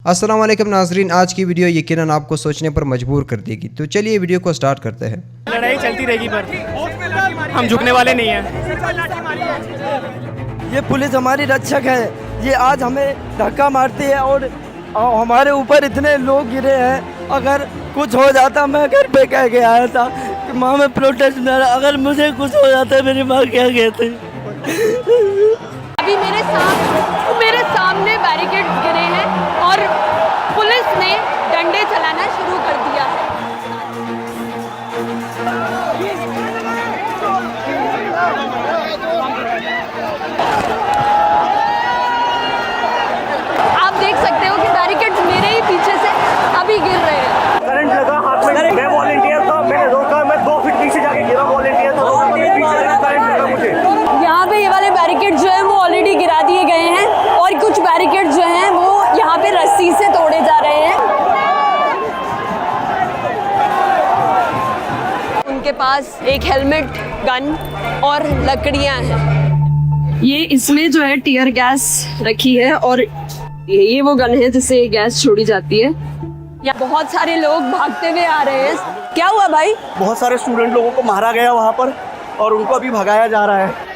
अस्सलाम वालेकुम नाजरीन, आज की वीडियो यकीनन आपको सोचने पर मजबूर कर देगी। तो चलिए वीडियो को स्टार्ट करते हैं। लड़ाई चलती रहेगी पर हम झुकने वाले नहीं हैं। ये पुलिस हमारी रक्षक है। ये आज हमें धक्का मारती है और हमारे ऊपर इतने लोग गिरे हैं। अगर कुछ हो जाता, मैं घर पे कह के आया था कि माँ मैं प्रोटेस्ट में, अगर मुझे कुछ हो जाता मेरी माँ क्या कहती। अभी मेरे सामने बैरिकेड्स गिरे हैं और पुलिस ने डंडे चलाना शुरू कर दिया है। आप देख सकते हो कि बैरिकेड्स मेरे ही पीछे से अभी गिर रहे हैं। करंट लगा हाथ में, मैं वॉलंटियर था, मैंने रोका, मैं 2 फीट पीछे जाके गिरा। वॉलंटियर था, करंट लगा मुझे। यहाँ पे ये वाले बैरिकेड्स जो है वो ऑलरेडी गिरा दिए गए हैं और कुछ बैरिकेड्स जो हैं वो यहाँ पे रस्सी से तोड़े जा रहे हैं। उनके पास एक हेलमेट, गन और लकड़ियाँ हैं। ये इसमें जो है टीयर गैस रखी है और ये वो गन है जिससे गैस छोड़ी जाती है। यहाँ बहुत सारे लोग भागते हुए आ रहे हैं। क्या हुआ भाई? बहुत सारे स्टूडेंट लोगों को मारा गया वहाँ पर और उनको अभी भगाया जा रहा है।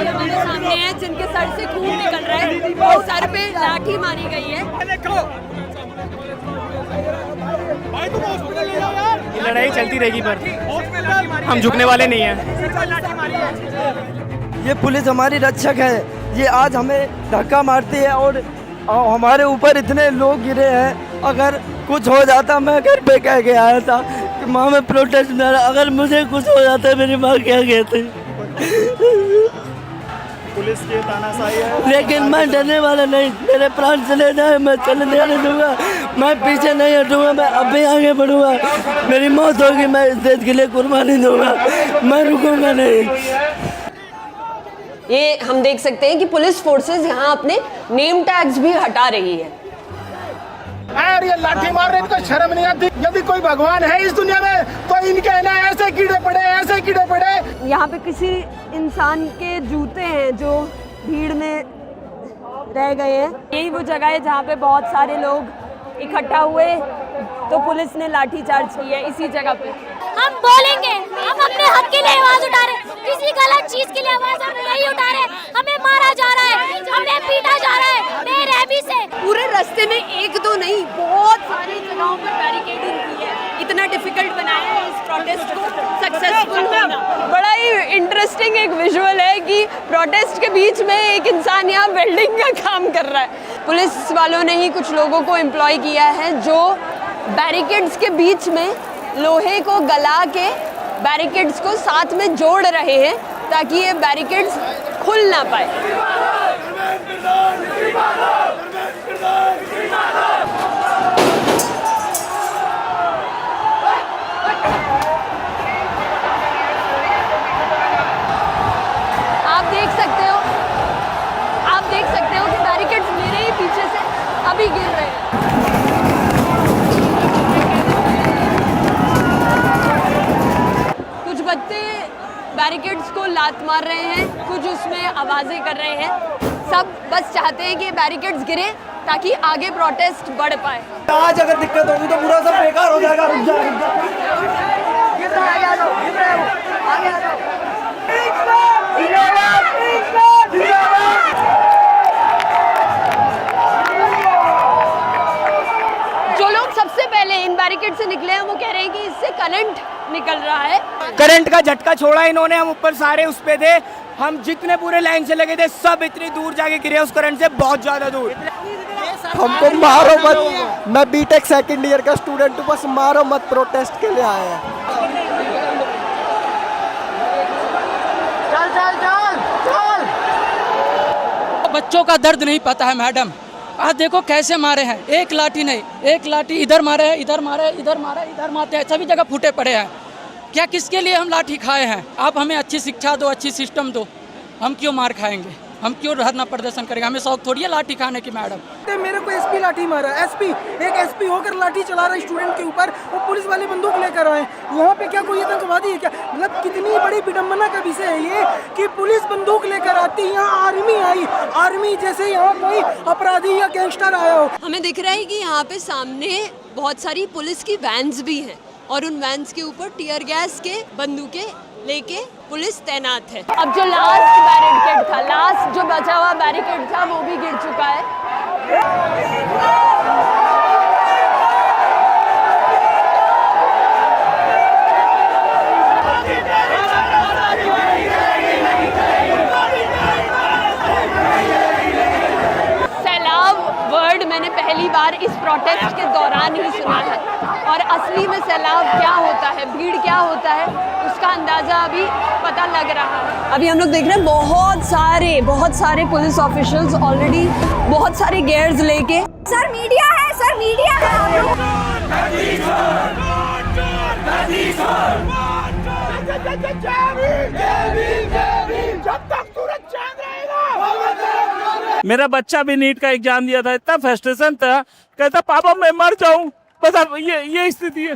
हमारे सामने है जिनके सर से खून निकल रहा है और सर पे लाठी मारी गई है। ये लड़ाई चलती रहेगी पर हम झुकने वाले नहीं हैं। ये पुलिस हमारी रक्षक है। ये आज हमें धक्का मारती है और हमारे ऊपर इतने लोग गिरे हैं। अगर कुछ हो जाता, मैं घर पे कह के आया था कि माँ मैं प्रोटेस्ट में, अगर मुझे कुछ हो जाता मेरी माँ क्या कहती। पुलिस की तानाशाही है, लेकिन मैं डरने वाला नहीं। मेरे प्राण चले जाए मैं चलने नहीं दूंगा, मैं पीछे नहीं हटूंगा, मैं अभी आगे बढ़ूंगा। मेरी मौत होगी, मैं इस देश के लिए कुर्बानी दूंगा, मैं रुकूंगा नहीं। ये हम देख सकते हैं कि पुलिस फोर्सेस यहाँ अपने नेम टैग्स भी हटा रही है। यार ये लाठी मार रहे, इनको शर्म नहीं आती? यदि कोई भगवान है इस दुनिया में तो इनके ना ऐसे कीड़े पड़े, ऐसे कीड़े पड़े। यहाँ पे किसी इंसान के जूते हैं जो भीड़ में रह गए हैं। यही वो जगह है जहाँ पे बहुत सारे लोग इकट्ठा हुए तो पुलिस ने लाठीचार्ज की है इसी जगह पे। हम बोलेंगे, हम अपने हक के लिए आवाज उठा रहे, किसी गलत चीज के लिए आवाज हम नहीं उठा रहे। हमें मारा जा रहा है, हमें पीटा जा रहा है बेरहमी से। पूरे रास्ते में एक दो नहीं, बहुत सारी जगहों पर बैरिकेडिंग की है। इतना डिफिकल्ट बनाया है इस प्रोटेस्ट को सक्सेसफुल होना। बड़ा ही इंटरेस्टिंग एक विजुअल है कि प्रोटेस्ट के बीच में एक इंसान यहाँ वेल्डिंग का काम कर रहा है। पुलिस वालों ने ही कुछ लोगों को एम्प्लॉय किया है जो बैरिकेड्स के बीच में लोहे को गला के बैरिकेड्स को साथ में जोड़ रहे हैं ताकि ये बैरिकेड्स खुल ना पाए। आप देख सकते हो कि बैरिकेड्स मेरे ही पीछे से अभी गिर रहे हैं। कुछ बच्चे बैरिकेड्स को लात मार रहे हैं, कुछ उसमें आवाजें कर रहे हैं। सब बस चाहते हैं कि बैरिकेड्स गिरे ताकि आगे प्रोटेस्ट बढ़ पाए। आज अगर दिक्कत होगी तो पूरा सब बेकार हो जाएगा। रुक जा, रुक जा। जो लोग सबसे पहले इन बैरिकेड से निकले हैं वो कह रहे हैं कि इससे करंट निकल रहा है। करंट का झटका छोड़ा इन्होंने। हम ऊपर सारे उस पे थे, हम जितने पूरे लाइन से लगे थे सब इतनी दूर जाके गिरे उस करंट से, बहुत ज्यादा दूर। हमको मारो मत, मैं बीटेक सेकंड ईयर का स्टूडेंट हूँ, बस मारो मत, प्रोटेस्ट के लिए आए हैं। चल चल चल चल। बच्चों का दर्द नहीं पता है मैडम। आज देखो कैसे मारे हैं, एक लाठी नहीं, एक लाठी इधर मारे है, इधर मारे, इधर मारे, इधर मारते हैं, सभी जगह फूटे पड़े हैं। क्या किसके लिए हम लाठी खाए हैं? आप हमें अच्छी शिक्षा दो, अच्छी सिस्टम दो, हम क्यों मार खाएंगे? हम क्यों धरना प्रदर्शन करेंगे? हमें शौक थोड़ी है लाठी खाने की मैडम। मेरे को एसपी लाठी मारा, एक एसपी होकर लाठी चला रहा है स्टूडेंट के ऊपर, वो पुलिस वाले बंदूक लेकर आए। यहाँ पे क्या कोई आतंकवादी है क्या? मतलब कितनी बड़ी विडम्बना का विषय है ये कि पुलिस बंदूक लेकर आती, यहाँ आर्मी आई, आर्मी जैसे यहाँ कोई अपराधी या गैंगस्टर आया हो। हमें दिख रहा है कि यहाँ पे सामने बहुत सारी पुलिस की वैन्स भी हैं और उन वैन्स के ऊपर टीयर गैस के बंदूकें लेके पुलिस तैनात है। अब जो लास्ट बैरिकेड था, लास्ट जो बचा हुआ बैरिकेड था, वो भी गिर चुका है। वर्ड मैंने पहली बार इस प्रोटेस्ट के दौरान ही सुना है और असली में सैलाब क्या होता है, भीड़ क्या होता है, उसका अंदाजा अभी पता लग रहा है। अभी हम लोग देख रहे हैं बहुत सारे पुलिस ऑफिशियल्स ऑलरेडी बहुत सारे गेयर्स लेके। सर मीडिया है, सर मीडिया है। मेरा बच्चा भी नीट का एग्जाम दिया था, इतना फ्रस्ट्रेशन था, कहता पापा मैं मर जाऊं, बस अब ये स्थिति है,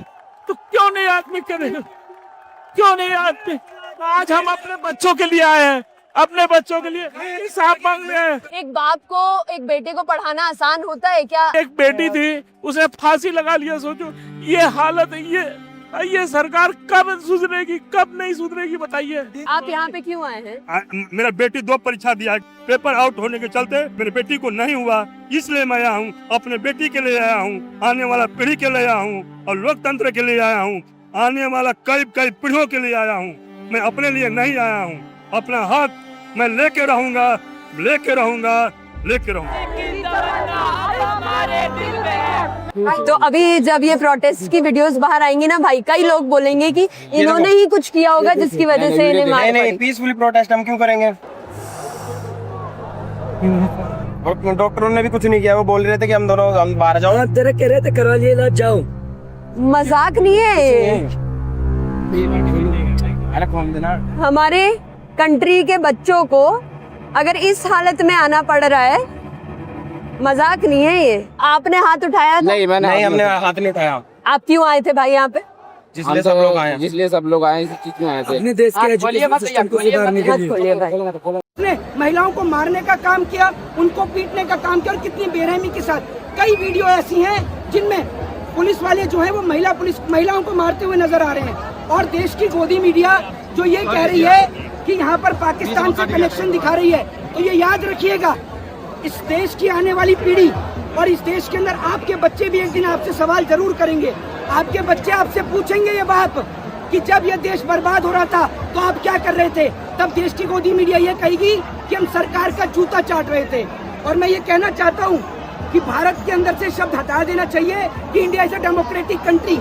तो क्यों नहीं आदमी करेगा, क्यों नहीं आदमी? आज हम अपने बच्चों के लिए आए हैं, अपने बच्चों के लिए इंसाफ मांग रहे हैं। एक बाप को एक बेटे को पढ़ाना आसान होता है क्या? एक बेटी थी, उसने फांसी लगा लिया। सोचो ये हालत है, ये सरकार कब सुधरेगी, कब नहीं सुधरेगी बताइए। आप यहाँ पे क्यों आए हैं? मेरा बेटी 2 परीक्षा दिया, पेपर आउट होने के चलते मेरे बेटी को नहीं हुआ, इसलिए मैं आया हूँ। अपने बेटी के लिए आया हूँ, आने वाला पीढ़ी के लिए आया हूँ और लोकतंत्र के लिए आया हूँ, आने वाला कई पीढ़ियों के लिए आया हूँ। मैं अपने लिए नहीं आया हूँ, अपना हक मैं लेके रहूंगा, लेके रहूंगा, लेके रहूंगा। तो अभी जब ये प्रोटेस्ट की वीडियोस बाहर आएंगी ना भाई, कई लोग बोलेंगे कि इन्होंने ही कुछ किया होगा जिसकी वजह से इन्हें मार पड़ी। पीसफुली प्रोटेस्ट हम क्यों करेंगे? डॉक्टरों ने भी कुछ नहीं किया, वो बोल रहे थे कि हम बाहर जाओ। तेरे कह रहे थे करा लिए ना जाओ, मजाक नहीं है ये। हमारे कंट्री के बच्चों को अगर इस हालत में आना पड़ रहा है, मजाक नहीं है ये। आपने हाथ उठाया था? नहीं, हमने हाथ नहीं उठाया। आप क्यों आए थे भाई यहाँ पे? जिसलिए सब लोग आए इस चीज में आए थे। अपने देश के एजुकेशन सिस्टम को सुधारने के लिए महिलाओं को मारने का काम किया, उनको पीटने का काम किया और कितनी बेरहमी के साथ। कई वीडियो ऐसी हैं जिनमें पुलिस वाले जो है वो महिलाओं को मारते हुए नजर आ रहे हैं और देश की गोदी मीडिया जो ये कह रही है कि यहाँ पर पाकिस्तान से कनेक्शन दिखा रही है, तो ये याद रखिएगा, इस देश की आने वाली पीढ़ी और इस देश के अंदर आपके बच्चे भी एक दिन आपसे सवाल जरूर करेंगे। आपके बच्चे आपसे पूछेंगे ये बात कि जब ये देश बर्बाद हो रहा था तो आप क्या कर रहे थे? तब देश की गोदी मीडिया ये कहेगी कि हम सरकार का जूता चाट रहे थे। और मैं ये कहना चाहता हूँ कि भारत के अंदर से शब्द हटा देना चाहिए कि India is a democratic country.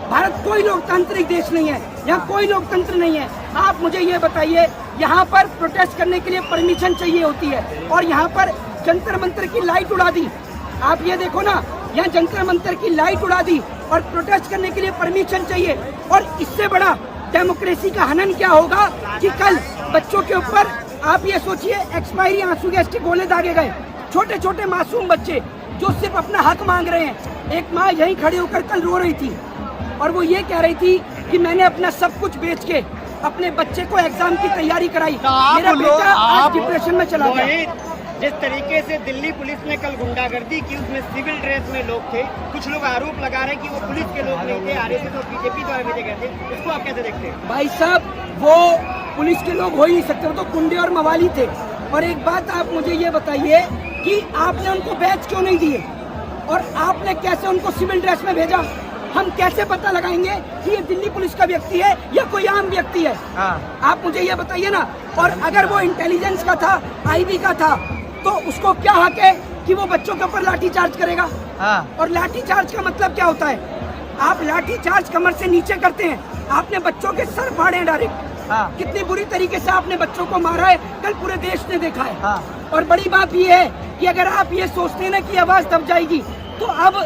Bharat कोई लोकतांत्रिक देश नहीं है, यहाँ कोई लोकतंत्र नहीं है। आप मुझे ये बताइए, यहाँ पर प्रोटेस्ट करने के लिए परमिशन चाहिए होती है और यहाँ पर जंतर मंतर की लाइट उड़ा दी। आप ये देखो ना, यहाँ जंतर मंतर की लाइट उड़ा दी और प्रोटेस्ट करने के लिए परमिशन चाहिए। और इससे बड़ा डेमोक्रेसी का हनन क्या होगा कि कल बच्चों के ऊपर आप ये सोचिए एक्सपायरी आंसू गैस के गोले दागे गए, छोटे छोटे मासूम बच्चे जो सिर्फ अपना हक मांग रहे हैं। एक माँ यहीं खड़ी होकर कल रो रही थी और वो ये कह रही थी कि मैंने अपना सब कुछ बेच के अपने बच्चे को एग्जाम की तैयारी कराई, मेरा बेटा आज डिप्रेशन में चला गया। जिस तरीके से दिल्ली पुलिस ने कल गुंडागर्दी की, उसमें सिविल ड्रेस में लोग थे, कुछ लोग आरोप लगा रहे हैं कि वो पुलिस के लोग नहीं थे, आरएसएस और बीजेपी द्वारा भेजे गए थे। इसको आप कैसे देखते हैं? भाई साहब, वो पुलिस के लोग हो ही नहीं सकते, वो तो गुंडे और मवाली थे। और एक बात आप मुझे ये बताइए कि आपने उनको बैच क्यों नहीं दिए और आपने कैसे उनको सिविल ड्रेस में भेजा? हम कैसे पता लगाएंगे कि ये दिल्ली पुलिस का व्यक्ति है या कोई आम व्यक्ति है? आप मुझे ये बताइए ना। और अगर वो इंटेलिजेंस का था, आईबी का था, तो उसको क्या हक है कि वो बच्चों के ऊपर लाठी चार्ज करेगा? और लाठी चार्ज का मतलब क्या होता है? आप लाठी चार्ज कमर से नीचे करते हैं, आपने बच्चों के सर फाड़े डायरेक्ट। कितनी बुरी तरीके से आपने बच्चों को मारा है, कल पूरे देश ने देखा है। और बड़ी बात ये है कि अगर आप ये सोचते हैं ना कि आवाज दब जाएगी, तो अब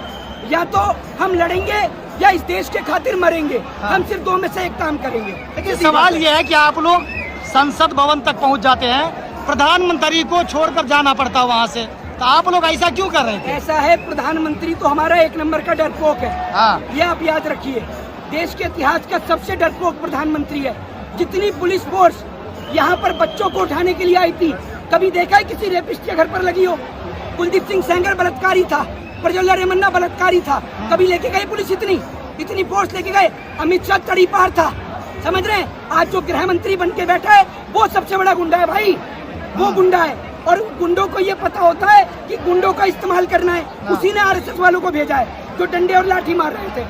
या तो हम लड़ेंगे या इस देश के खातिर मरेंगे। हम सिर्फ 2 में से एक काम करेंगे। लेकिन सवाल ये है कि आप लोग संसद भवन तक पहुंच जाते हैं, प्रधानमंत्री को छोड़कर जाना पड़ता वहाँ से, तो आप लोग ऐसा क्यों कर रहे थे? ऐसा है, प्रधानमंत्री तो हमारा एक नंबर का डरपोक है। हाँ। ये आप याद रखिए, देश के इतिहास का सबसे डरपोक प्रधानमंत्री है। जितनी पुलिस फोर्स यहाँ पर बच्चों को उठाने के लिए आई थी, कभी देखा है किसी रेपिस्ट के घर पर लगी हो? कुलदीप सिंह सेंगर बलात्कारी था, प्रज्वला रेमन्ना बलात्कारी था, कभी लेके गए पुलिस इतनी फोर्स लेके गए? अमित शाह तड़ीपार था, समझ रहे हैं? आज जो गृह मंत्री बन के बैठा है वो सबसे बड़ा गुंडा है भाई, वो गुंडा है। और गुंडों को ये पता होता है कि गुंडों का इस्तेमाल करना है। उसी ने आरएसएस वालों को भेजा है जो डंडे और लाठी मार रहे थे।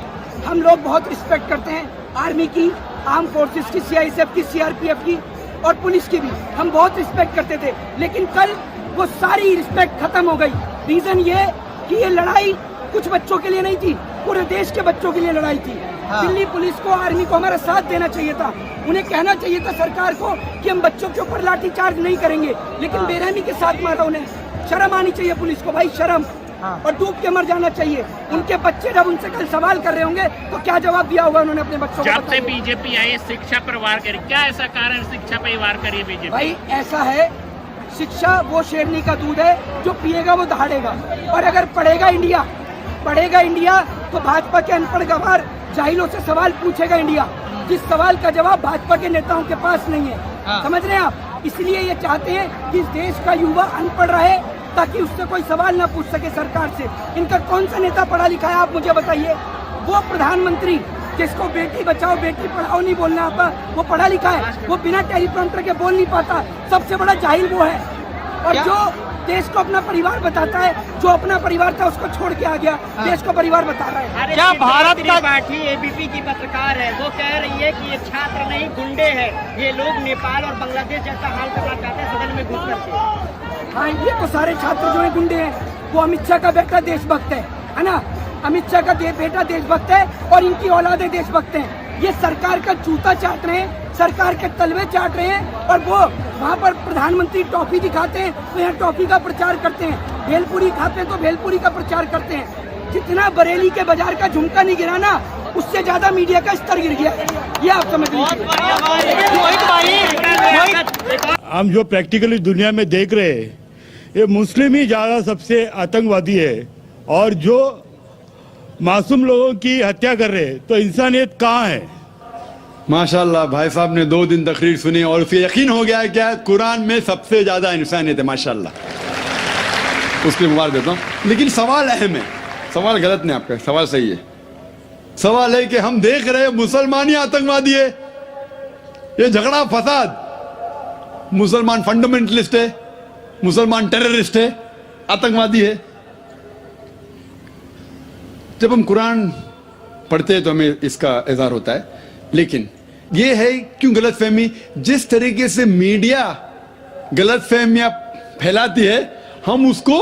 हम लोग बहुत रिस्पेक्ट करते हैं आर्मी की, आर्म फोर्सेस की, सीआईएसएफ की, सीआरपीएफ की और पुलिस की भी हम बहुत रिस्पेक्ट करते थे। लेकिन कल वो सारी रिस्पेक्ट खत्म हो गई। रीजन ये कि ये लड़ाई कुछ बच्चों के लिए नहीं थी, पूरे देश के बच्चों के लिए लड़ाई थी। दिल्ली पुलिस को, आर्मी को हमारा साथ देना चाहिए था। उन्हें कहना चाहिए था सरकार को कि हम बच्चों के ऊपर लाठी चार्ज नहीं करेंगे, लेकिन बेरहमी के साथ मारा उन्हें। शर्म आनी चाहिए पुलिस को भाई, शर्म। और डूब के मर जाना चाहिए। उनके बच्चे जब उनसे कल सवाल कर रहे होंगे तो क्या जवाब दिया होगा उन्होंने अपने बच्चों को? जब से बीजेपी आई शिक्षा पर वार करी, क्या ऐसा कारण शिक्षा पर वार करी बीजेपी? भाई ऐसा है, शिक्षा वो शेरनी का दूध है, जो पिएगा वो दहाड़ेगा। और अगर पढ़ेगा इंडिया तो भाजपा के अनपढ़ गंवार जाहिलों से सवाल पूछेगा इंडिया, जिस सवाल का जवाब भाजपा के नेताओं के पास नहीं है। समझ रहे हैं आप? इसलिए ये चाहते हैं कि इस देश का युवा अनपढ़ रहे ताकि उससे कोई सवाल ना पूछ सके सरकार से। इनका कौन सा नेता पढ़ा लिखा है आप मुझे बताइए? वो प्रधानमंत्री जिसको बेटी बचाओ बेटी पढ़ाओ नहीं बोलना आता, वो पढ़ा लिखा है? वो बिना टेलीप्रॉम्प्टर के बोल नहीं पाता। सबसे बड़ा जाहिल वो है। और जो देश को अपना परिवार बताता है, जो अपना परिवार था उसको छोड़ के आ गया, देश को परिवार बता रहा है। क्या भारत का पार्टी एबीपी की पत्रकार है, वो कह रही है कि ये छात्र नहीं गुंडे हैं, ये लोग नेपाल और बांग्लादेश जैसा हाल करना चाहते हैं सदन में घुस करके। हाँ, ये तो सारे छात्र जो है गुंडे हैं। वो अमित शाह का बेटा देशभक्त है ना? अमित शाह का बेटा देशभक्त है और इनकी औलादे देशभक्त हैं। ये सरकार का जूता चाट रहे हैं, सरकार के तलवे चाट रहे हैं। और वो वहाँ पर प्रधानमंत्री टॉफी दिखाते हैं तो यहाँ टॉफी का प्रचार करते हैं, भेलपुरी खाते हैं तो भेलपुरी का प्रचार करते हैं। जितना बरेली के बाजार का झुमका नहीं गिरा ना, उससे ज्यादा मीडिया का स्तर गिर गया। ये आप समझ लीजिए। हम जो प्रैक्टिकली दुनिया में देख रहे हैं, ये मुस्लिम ही ज्यादा सबसे आतंकवादी है, और जो मासूम लोगों की हत्या कर रहे हैं, तो इंसानियत कहाँ है? माशाल्लाह भाई साहब ने 2 दिन तकरीर सुनी और उसे यकीन हो गया है क्या कुरान में सबसे ज्यादा इंसानियत है। माशाल्लाह, उसके मुबारक देता हूँ। लेकिन सवाल अहम है, सवाल गलत नहीं, आपका सवाल सही है। सवाल है कि हम देख रहे हैं मुसलमान ही आतंकवादी है। ये झगड़ा फसाद, मुसलमान फंडामेंटलिस्ट है, मुसलमान टेररिस्ट है, आतंकवादी है। जब हम कुरान पढ़ते हैं तो हमें इसका इज़हार होता है। लेकिन ये है क्यों गलतफहमी, जिस तरीके से मीडिया गलतफहमियां फैलाती है, हम उसको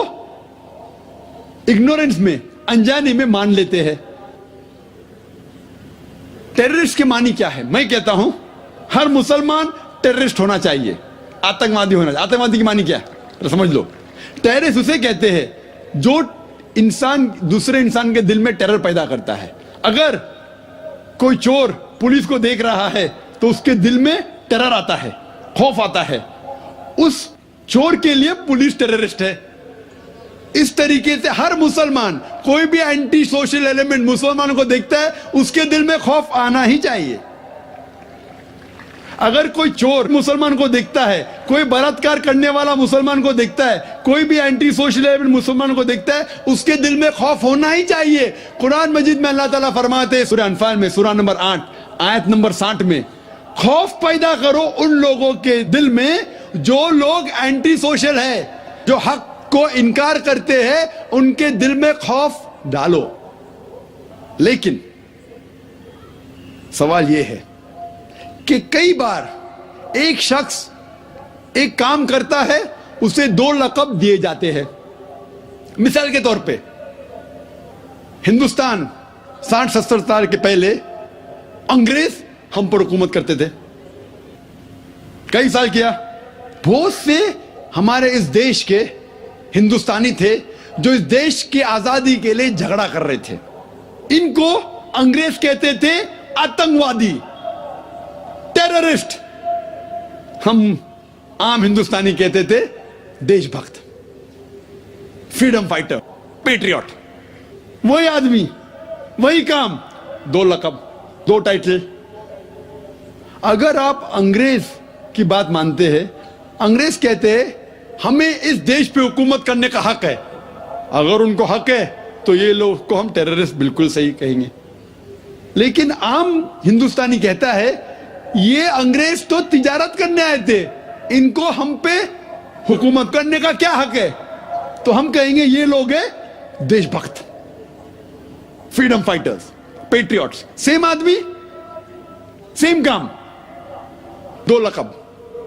इग्नोरेंस में, अनजाने में मान लेते हैं। टेररिस्ट के मानी क्या है? मैं कहता हूं हर मुसलमान टेररिस्ट होना चाहिए, आतंकवादी होना चाहिए। आतंकवादी की मानी क्या है तो समझ लो। टेररिस्ट उसे कहते हैं जो इंसान दूसरे इंसान के दिल में टेरर पैदा करता है। अगर कोई चोर पुलिस को देख रहा है तो उसके दिल में टेरर आता है, खौफ आता है। उस चोर के लिए पुलिस टेररिस्ट है। इस तरीके से हर मुसलमान, कोई भी एंटी सोशल एलिमेंट मुसलमानों को देखता है, उसके दिल में खौफ आना ही चाहिए। अगर कोई चोर मुसलमान को देखता है, कोई बलात्कार करने वाला मुसलमान को देखता है, कोई भी एंटी सोशल एलिमेंट मुसलमान को देखता है, उसके दिल में खौफ होना ही चाहिए। कुरान मजीद में अल्लाह ताला फरमाते हैं सूरह अनफाल में, सूरह नंबर 8 आयत नंबर 60 में, खौफ पैदा करो उन लोगों के दिल में जो लोग एंटी सोशल है, जो हक को इनकार करते हैं, उनके दिल में खौफ डालो। लेकिन सवाल यह है कि कई बार एक शख्स एक काम करता है, उसे 2 लक़ब दिए जाते हैं। मिसाल के तौर पे हिंदुस्तान 60-70 साल के पहले अंग्रेज हम पर हुकूमत करते थे, कई साल किया। बहुत से हमारे इस देश के हिंदुस्तानी थे जो इस देश की आजादी के लिए झगड़ा कर रहे थे। इनको अंग्रेज कहते थे आतंकवादी, टेररिस्ट। हम आम हिंदुस्तानी कहते थे देशभक्त, फ्रीडम फाइटर, पेट्रियट। वही आदमी, वही काम, 2 लक़ब, 2 टाइटल। अगर आप अंग्रेज की बात मानते हैं, अंग्रेज कहते हैं हमें इस देश पे हुकूमत करने का हक है। अगर उनको हक है तो ये लोग को हम टेररिस्ट बिल्कुल सही कहेंगे। लेकिन आम हिंदुस्तानी कहता है ये अंग्रेज तो तिजारत करने आए थे, इनको हम पे हुकूमत करने का क्या हक है? तो हम कहेंगे ये लोग हैं देशभक्त, फ्रीडम फाइटर्स, पेट्रियट्स। सेम आदमी, सेम काम, 2 लक़ब।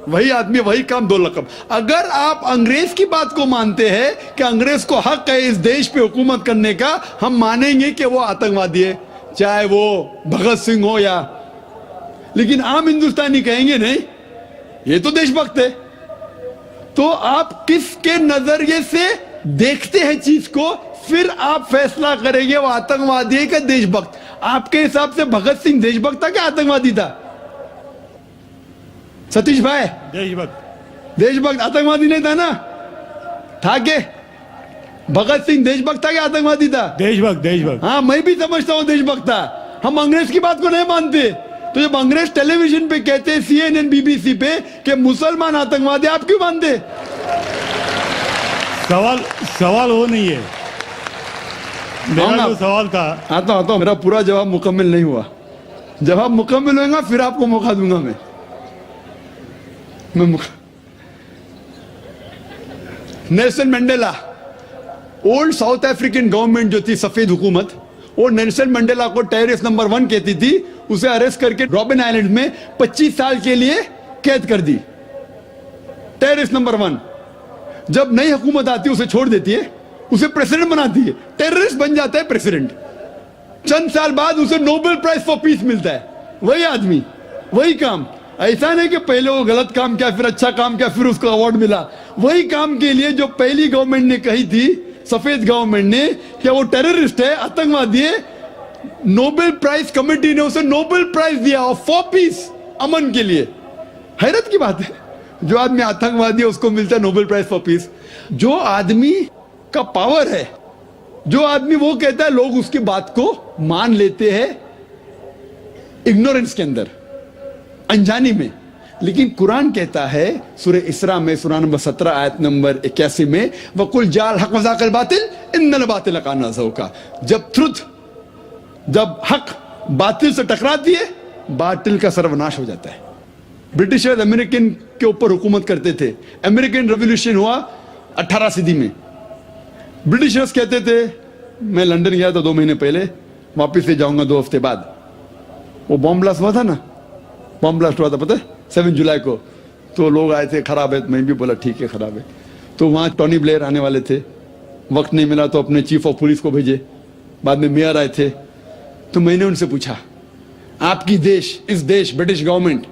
वही आदमी, वही काम, 2 लक़ब। अगर आप अंग्रेज की बात को मानते हैं कि अंग्रेज को हक है इस देश पे हुकूमत करने का, हम मानेंगे कि वो आतंकवादी है, चाहे वो भगत सिंह हो या। लेकिन आम हिंदुस्तानी कहेंगे नहीं, ये तो देशभक्त है। तो आप किसके नजरिए से देखते हैं चीज को, फिर आप फैसला करेंगे वो आतंकवादी है कि देशभक्त। आपके हिसाब से भगत सिंह देशभक्त था क्या आतंकवादी था? सतीश भाई, देशभक्त। देशभक्त, आतंकवादी नहीं था ना? था के? भगत सिंह देशभक्त था क्या आतंकवादी था? देशभक्त, देशभक्त। हाँ, मैं भी समझता हूं देशभक्त था। हम अंग्रेज की बात को नहीं मानते। तो जब अंग्रेज टेलीविजन पे कहते हैं, CNN, BBC पे, कि मुसलमान आतंकवादी, आप क्यों मानते? सवाल वो नहीं है। मेरा जो सवाल था, आता हूं, मेरा पूरा जवाब मुकम्मल नहीं हुआ। जवाब मुकम्मल होगा फिर आपको मौका दूंगा मैं Nelson Mandela, old south African government जो थी, सफेद हुकूमत, वो नेल्सन मंडेला को टेररिस्ट नंबर 1 कहती थी। उसे अरेस्ट करके रॉबिन आइलैंड में 25 साल के लिए कैद कर दी। Terrorist number 1। जब नई हुकूमत आती है उसे छोड़ देती है, उसे प्रेसिडेंट बनाती है, टेररिस्ट बन जाता है प्रेसिडेंट। चंद साल बाद उसे नोबेल प्राइज फॉर पीस मिलता है। वही आदमी, वही काम। ऐसा नहीं कि पहले वो गलत काम किया, फिर अच्छा काम किया, फिर उसको अवार्ड मिला। वही काम के लिए जो पहली गवर्नमेंट ने कही थी, सफेद गवर्नमेंट ने, कि वो टेररिस्ट है, आतंकवादी है, नोबेल प्राइज कमेटी ने उसे नोबेल प्राइज दिया फॉर पीस, अमन के लिए। हैरत की बात है, जो आदमी आतंकवादी है उसको मिलता है नोबेल प्राइज फॉर पीस। जो आदमी का पावर है, जो आदमी वो कहता है, लोग उसकी बात को मान लेते हैं इग्नोरेंस के अंदर, अनजानी में। लेकिन कुरान कहता है सूरह इसरा में, सूरह नंबर 17 आयत नंबर 81 में, वकुल जाल हक वज़ाकल बातिल इन्नल बातिल काना ज़हूका। जब हक बातिल से टकराती है, बातिल का सर्वनाश हो जाता है। ब्रिटिशर्स अमेरिकन के ऊपर हुकूमत करते थे। अमेरिकन रेवोल्यूशन हुआ 18 सदी में। ब्रिटिशर्स कहते थे, मैं लंदन गया था 2 महीने पहले, वापिस से जाऊंगा 2 हफ्ते बाद। वो बॉम्ब ब्लास्ट हुआ था ना, बॉम्ब ब्लास्ट हुआ था, पता है, 7 जुलाई को। तो लोग आए थे, खराब है, मैं भी बोला ठीक है खराब है। तो वहाँ टोनी ब्लेयर आने वाले थे, वक्त नहीं मिला तो अपने चीफ ऑफ पुलिस को भेजे, बाद में मेयर आए थे। तो मैंने उनसे पूछा, आपकी देश, इस देश ब्रिटिश गवर्नमेंट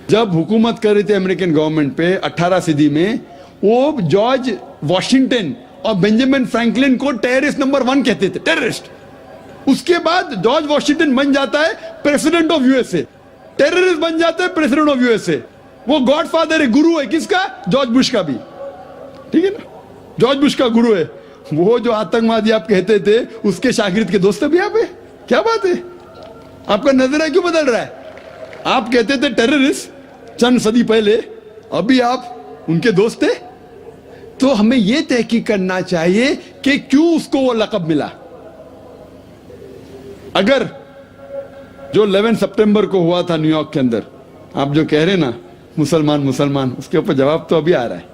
जब हुकूमत कर रही थी अमेरिकन गवर्नमेंट पे 18 सदी में, वो जॉर्ज वॉशिंगटन और बेंजामिन फ्रैंकलिन को टेररिस्ट नंबर 1 कहते थे, टेररिस्ट। उसके बाद जॉर्ज वॉशिंगटन बन जाता है प्रेसिडेंट ऑफ यूएसए, टेररिस्ट बन जाता है प्रेसिडेंट ऑफ यूएसए। वो गॉडफादर है, गुरु है, किसका? जॉर्ज बुश का भी, ठीक है ना, जॉर्ज बुश का गुरु है। वो जो आतंकवादी आप कहते थे, उसके शागिर्द के दोस्त भी आप है। क्या बात है, आपका नजरिया क्यों बदल रहा है? आप कहते थे टेररिस्ट चंद सदी पहले, अभी आप उनके दोस्त थे। तो हमें यह तहकीक करना चाहिए कि क्यों उसको वो लक़ब मिला। अगर जो 11 सितंबर को हुआ था न्यूयॉर्क के अंदर, आप जो कह रहे ना मुसलमान मुसलमान, उसके ऊपर जवाब तो अभी आ रहा है।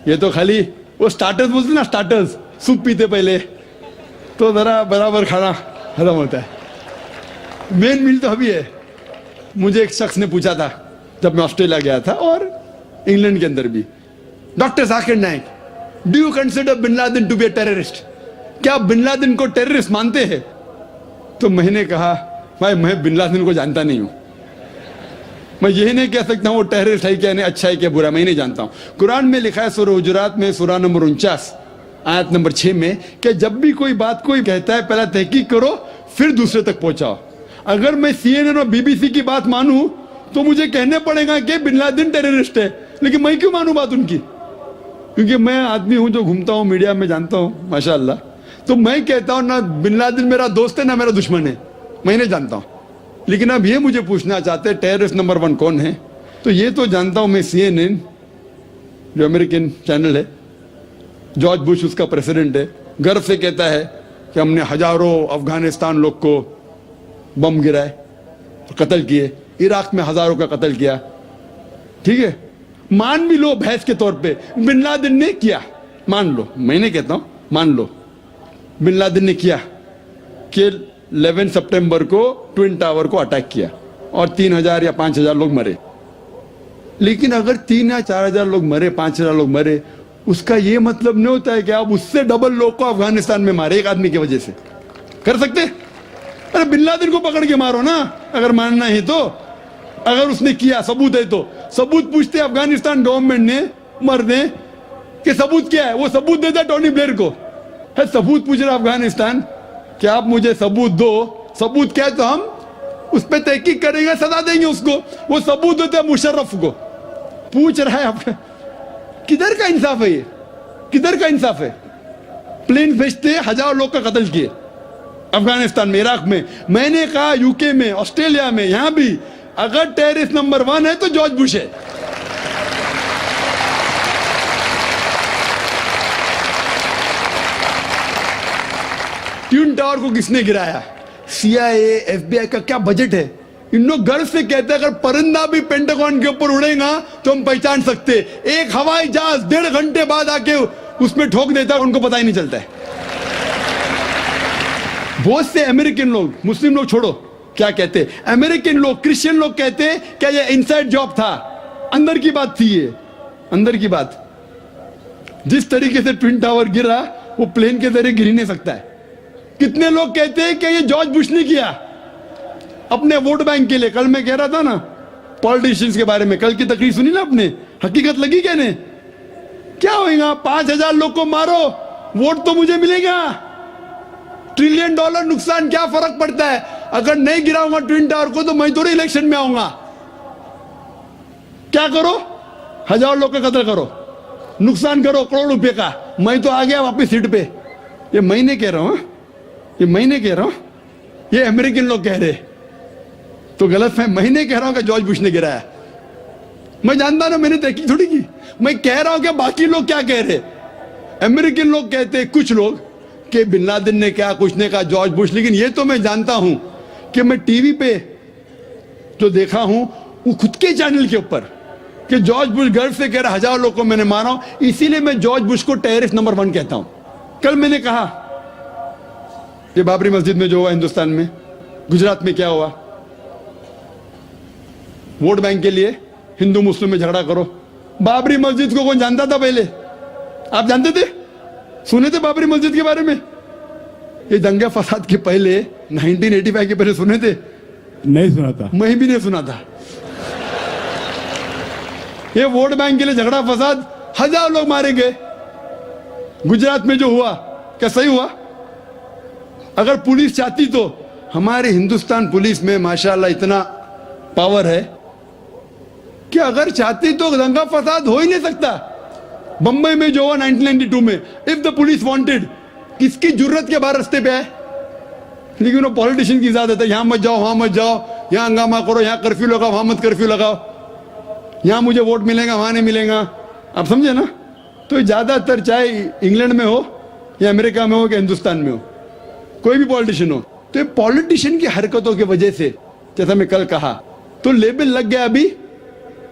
ये तो खाली वो स्टार्टर्स बोलते ना, स्टार्टर्स, सूप पीते पहले तो जरा बराबर खाना खत्म होता है। मेन मील तो अभी है। मुझे एक शख्स ने पूछा था जब मैं ऑस्ट्रेलिया गया था, और इंग्लैंड के अंदर भी, doctor Zakir Naik, do you consider Bin Laden to be a terrorist? क्या आप बिन लादेन को टेररिस्ट मानते हैं? तो मैंने कहा, भाई मैं बिन लादेन को जानता नहीं हूं, मैं यही नहीं कह सकता हूं वो टेररिस्ट है क्या नहीं, अच्छा है क्या बुरा, मैं नहीं जानता हूं। कुरान में लिखा है सूरह हुजुरात में, सूरह नंबर 49 आयत नंबर 6 में, कि जब भी कोई बात कोई कहता है, पहला तहकीक करो, फिर दूसरे तक पहुंचाओ। अगर मैं CNN और BBC की बात मानूं तो मुझे कहने पड़ेगा कि बिन लादेन टेररिस्ट है, लेकिन मैं क्यों मानूं बात उनकी? क्योंकि मैं आदमी हूं जो घूमता हूं मीडिया में, जानता हूं माशाल्लाह। तो मैं कहता हूं ना बिन लादेन मेरा दोस्त है ना मेरा दुश्मन है, मैं नहीं जानता हूं। लेकिन अब ये मुझे पूछना चाहते हैं टेररिस्ट नंबर 1 कौन है, तो ये तो जानता हूं मैं, CNN जो अमेरिकन चैनल है, जॉर्ज बुश उसका प्रेसिडेंट है, गर्व से कहता है कि हमने हजारों अफगानिस्तान लोग को बम गिराए, कत्ल किए, इराक में हजारों का कत्ल किया। ठीक है, मान भी लो बहस के तौर पे बिन लादेन ने किया, मान लो, मैं नहीं कहता हूं, मान लो बिन लादेन ने किया कि 11 सितंबर को ट्विन टावर को अटैक किया और 3000 या 5000 लोग मरे। लेकिन अगर 3 या 4000 लोग मरे, 5000 लोग मरे, उसका ये मतलब नहीं होता है कि आप उससे डबल लोग को अफगानिस्तान में मारे एक आदमी की वजह से। कर सकते? अरे बिन लादेन को पकड़ के मारो ना, अगर मानना है तो। अगर उसने किया, सबूत है तो सबूत पूछते अफगानिस्तान गवर्नमेंट ने, मर दे कि सबूत क्या है, वो सबूत देता टोनी ब्लेयर को। है सबूत पूछ रहा अफगानिस्तान कि आप मुझे सबूत दो, सबूत क्या है तो हम उस पर तहकीक करेंगे, सजा देंगे उसको। वो सबूत देते मुशर्रफ को, पूछ रहा है आपका। किधर का इंसाफ है ये? किधर का इंसाफ है? प्लेन भेजते हजारों लोग का कत्ल किए अफगानिस्तान में, इराक में। मैंने कहा यूके में, ऑस्ट्रेलिया में, यहां भी अगर टेररिस्ट नंबर 1 है तो जॉर्ज बुश है। ट्विन टावर को किसने गिराया? CIA, FBI का क्या बजट है? इन लोग गर्व से कहते हैं अगर परिंदा भी पेंटागन के ऊपर उड़ेगा तो हम पहचान सकते। एक हवाई जहाज 1.5 घंटे बाद आके उसमें ठोक देता है, उनको पता ही नहीं चलता है। बहुत से अमेरिकन लोग, मुस्लिम लोग छोड़ो, क्या कहते हैं अमेरिकन लोग, क्रिश्चियन लोग कहते हैं क्या ये इनसाइड जॉब था, अंदर की बात थी, ये अंदर की बात। जिस तरीके से ट्विन टावर गिरा वो प्लेन के जरिए गिर ही नहीं सकता है। कितने लोग कहते हैं कि ये जॉर्ज बुश ने किया अपने वोट बैंक के लिए। कल मैं कह रहा था ना पॉलिटिशियंस के बारे में, कल की तकरीर सुनी ना आपने, हकीकत लगी क्या ने? क्या होगा? 5000 लोग को मारो, वोट तो मुझे मिलेगा। $1 ट्रिलियन नुकसान, क्या फर्क पड़ता है? अगर नहीं गिराऊंगा ट्विन टावर को तो मैं थोड़ी इलेक्शन में आऊंगा। क्या करो? हजारों लोग का कत्ल करो, नुकसान करो करोड़ रुपए का, मैं तो आ गया वापस सीट पे। ये मैं नहीं कह रहा हूं, ये मैं नहीं कह रहा हूं, ये अमेरिकन लोग कह रहे, तो गलत है। मैं नहीं कह रहा हूं कि जॉर्ज बुश ने गिराया, मैं जानता ना, मैंने तहकीक थोड़ी की। मैं कह रहा हूं कि बाकी लोग क्या कह रहे। अमेरिकन लोग कहते हैं कुछ लोग कि बिन लादेन ने क्या, कुछ ने कहा जॉर्ज बुश। लेकिन ये तो मैं जानता हूं कि मैं टीवी पे जो देखा हूं वो खुद के चैनल के ऊपर कि जॉर्ज बुश गर्व से कह रहा हजारों लोग को मैंने मारा हूं, इसीलिए मैं जॉर्ज बुश को टेररिस्ट नंबर 1 कहता हूं। कल मैंने कहा ये बाबरी मस्जिद में जो हुआ हिंदुस्तान में, गुजरात में क्या हुआ, वोट बैंक के लिए हिंदू मुस्लिम में झगड़ा करो। बाबरी मस्जिद को कौन जानता था पहले? आप जानते थे? सुने थे बाबरी मस्जिद के बारे में? ये दंगे फसाद के पहले 1985 के पहले सुने थे? नहीं सुना था, मैं भी नहीं सुना था। ये वोट बैंक के लिए झगड़ा फसाद, हजारों लोग मारे गए। गुजरात में जो हुआ क्या सही हुआ? अगर पुलिस चाहती तो, हमारे हिंदुस्तान पुलिस में माशाल्लाह इतना पावर है कि अगर चाहती तो दंगा फसाद हो ही नहीं सकता। बंबई में जो हुआ 1992 में, इफ द पुलिस वांटेड, किसकी जरूरत के बाहर रास्ते पे आए? लेकिन वो पॉलिटिशियन की इजाजत है, यहां मत जाओ, वहां मत जाओ, यहां हंगामा करो, यहां कर्फ्यू लगाओ, वहां मत कर्फ्यू लगाओ, यहां मुझे वोट मिलेगा, वहां नहीं मिलेगा। आप समझे ना? तो ज्यादातर चाहे इंग्लैंड में हो या अमेरिका में हो या हिंदुस्तान में हो, कोई भी पॉलिटिशियन हो, तो पॉलिटिशियन की हरकतों की वजह से, जैसा मैं कल कहा, तो लेबल लग गया अभी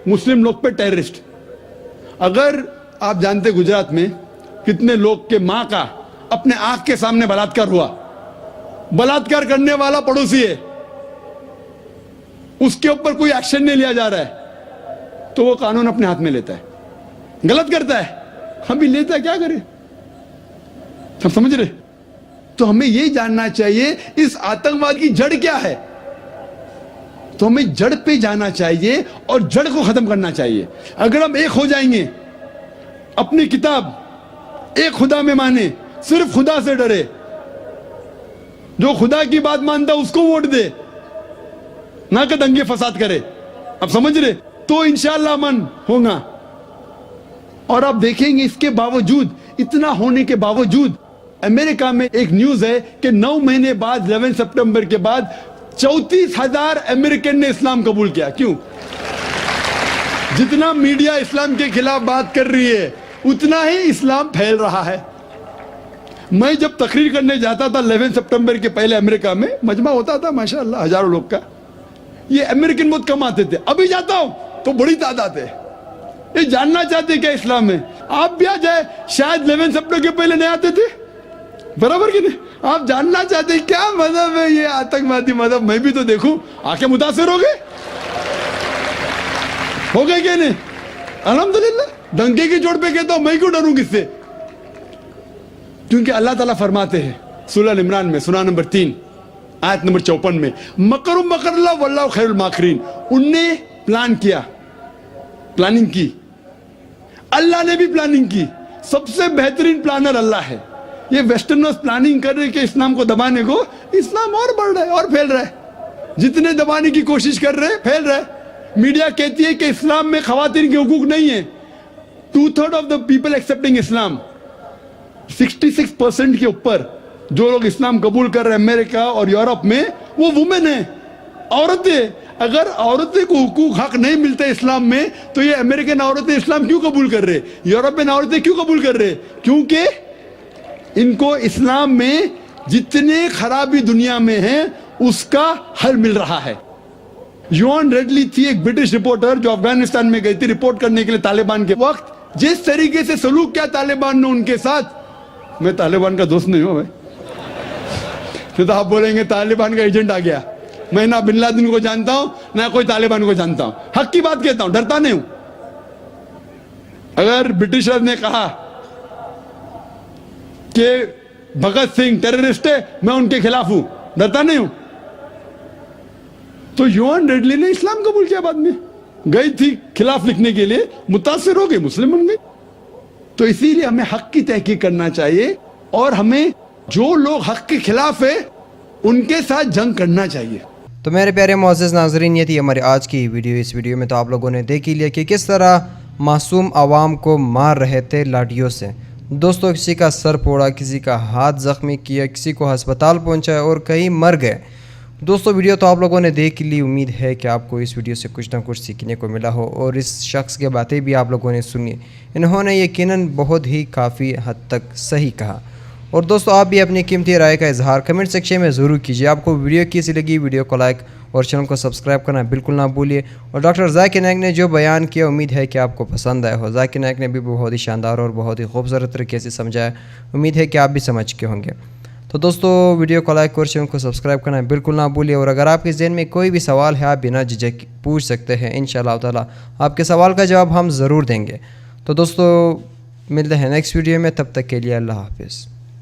मुस्लिम लोग पे टेररिस्ट। अगर आप जानते गुजरात में कितने लोग के मां का अपने आंख के सामने बलात्कार हुआ, बलात्कार करने वाला पड़ोसी है, उसके ऊपर कोई एक्शन नहीं लिया जा रहा है, तो वो कानून अपने हाथ में लेता है, गलत करता है, हम भी लेता है, क्या करें? सब समझ रहे? तो हमें यह जानना चाहिए इस आतंकवाद की जड़ क्या है। तो हमें जड़ पे जाना चाहिए और जड़ को खत्म करना चाहिए। अगर हम एक हो जाएंगे, अपनी किताब एक खुदा में माने, सिर्फ खुदा से डरे, जो खुदा की बात मानता उसको वोट दे, ना कि दंगे फसाद करे, अब समझ रहे? तो इंशाअल्लाह अमन होगा। और आप देखेंगे इसके बावजूद, इतना होने के बावजूद, अमेरिका में एक न्यूज है कि 9 महीने बाद 11 सितंबर के बाद 34,000 अमेरिकन ने इस्लाम कबूल किया। क्यों? जितना मीडिया इस्लाम के खिलाफ बात कर रही है उतना ही इस्लाम फैल रहा है। मैं जब तकरीर करने जाता था 11 सितंबर के पहले अमेरिका में, मजमा होता था माशाअल्लाह हजारों लोग का, ये अमेरिकन बहुत कम आते थे। अभी जाता हूं तो बड़ी तादाद है। ये जानना चाहते क्या इस्लाम में? आप भी आ जाए, शायद 11 सितंबर के पहले नहीं आते थे, बराबर कि नहीं? आप जानना चाहते क्या मजहब है ये आतंकवादी मजहब, मैं भी तो देखूं, आके मुतासिर हो गए क्या नहीं? अल्हम्दुलिल्लाह, डंके की चोट पे कहता हूं, मैं क्यों डरूं किससे? क्योंकि अल्लाह ताला फरमाते हैं सूरह अल इमरान में, सूरह नंबर 3 आयत नंबर 54 में, मकरुम मकरल्लाह वल्लाहु खैरुल माकिरीन। उनने प्लान किया, प्लानिंग की, अल्लाह ने भी प्लानिंग की। सबसे बेहतरीन प्लानर अल्लाह है। ये वेस्टर्नर्स प्लानिंग कर रहे कि इस्लाम को दबाने को, इस्लाम और बढ़ रहा है और फैल रहा है। जितने दबाने की कोशिश कर रहे हैं फैल रहा है। मीडिया कहती है कि इस्लाम में खवातीन के हुकूक नहीं है। 2/3 ऑफ द पीपल एक्सेप्टिंग इस्लाम, 66% के ऊपर जो लोग इस्लाम कबूल कर रहे हैं अमेरिका और यूरोप में, वो वुमेन है, औरतें। अगर औरतें को हुकूक हक नहीं मिलते इस्लाम में, तो ये अमेरिकन औरतें इस्लाम क्यों कबूल कर रहे, यूरोपियन औरतें क्यों कबूल कर रहे? क्योंकि इनको इस्लाम में जितने खराबी दुनिया में है उसका हल मिल रहा है। योन रेडली थी एक ब्रिटिश रिपोर्टर जो अफगानिस्तान में गई थी रिपोर्ट करने के लिए तालिबान के वक्त। जिस तरीके से सलूक किया तालिबान ने उनके साथ, मैं तालिबान का दोस्त नहीं हूं भाई, तो आप बोलेंगे तालिबान का एजेंट आ गया। मैं ना बिन लादेन को जानता हूं ना कोई तालिबान को जानता हूं, हक की बात कहता हूं, डरता नहीं हूं। अगर ब्रिटिशर्स ने कहा कि भगत सिंह टेररिस्ट है, मैं उनके खिलाफ हूं, डरता नहीं हूं। तो योन रेडली ने इस्लाम कबूल किया, बाद में गई थी खिलाफ लिखने के लिए, मुतासिर हो गई, मुस्लिम बन गई। तो इसीलिए हमें हक की तहकीक करना चाहिए और हमें जो लोग हक के खिलाफ है उनके साथ जंग करना चाहिए। तो मेरे प्यारे मुअज़्ज़िज़ नाज़रीन, ये थी हमारी आज की वीडियो। इस वीडियो में तो आप लोगों ने देख ही लिया कि किस तरह मासूम आवाम को मार रहे थे लाठियों से। दोस्तों, किसी का सर फोड़ा, किसी का हाथ ज़ख्मी किया, किसी को अस्पताल पहुंचाया और कई मर गए। दोस्तों, वीडियो तो आप लोगों ने देख ली। उम्मीद है कि आपको इस वीडियो से कुछ ना कुछ सीखने को मिला हो और इस शख्स की बातें भी आप लोगों ने सुनी। इन्होंने यकीनन बहुत ही काफ़ी हद तक सही कहा। और दोस्तों, आप भी अपनी कीमती राय का इजहार कमेंट सेक्शन में ज़रूर कीजिए। आपको वीडियो कैसी लगी, वीडियो को लाइक और चैनल को सब्सक्राइब करना बिल्कुल ना भूलिए। और डॉक्टर जाकिर नाइक ने जो बयान किया, उम्मीद है कि आपको पसंद आया हो। जाकिर नाइक ने भी बहुत ही शानदार और बहुत ही खूबसूरत तरीके से समझाया। उम्मीद है कि आप भी समझ के होंगे। तो दोस्तों, वीडियो को लाइक और चैनल को सब्सक्राइब करना बिल्कुल ना भूलिए। और अगर आपके ज़हन में कोई भी सवाल है, आप बिना झिझक पूछ सकते हैं। इंशाअल्लाह ताला आपके सवाल का जवाब हम ज़रूर देंगे। तो दोस्तों, मिलते हैं नेक्स्ट वीडियो में, तब तक के लिए अल्लाह हाफिज़।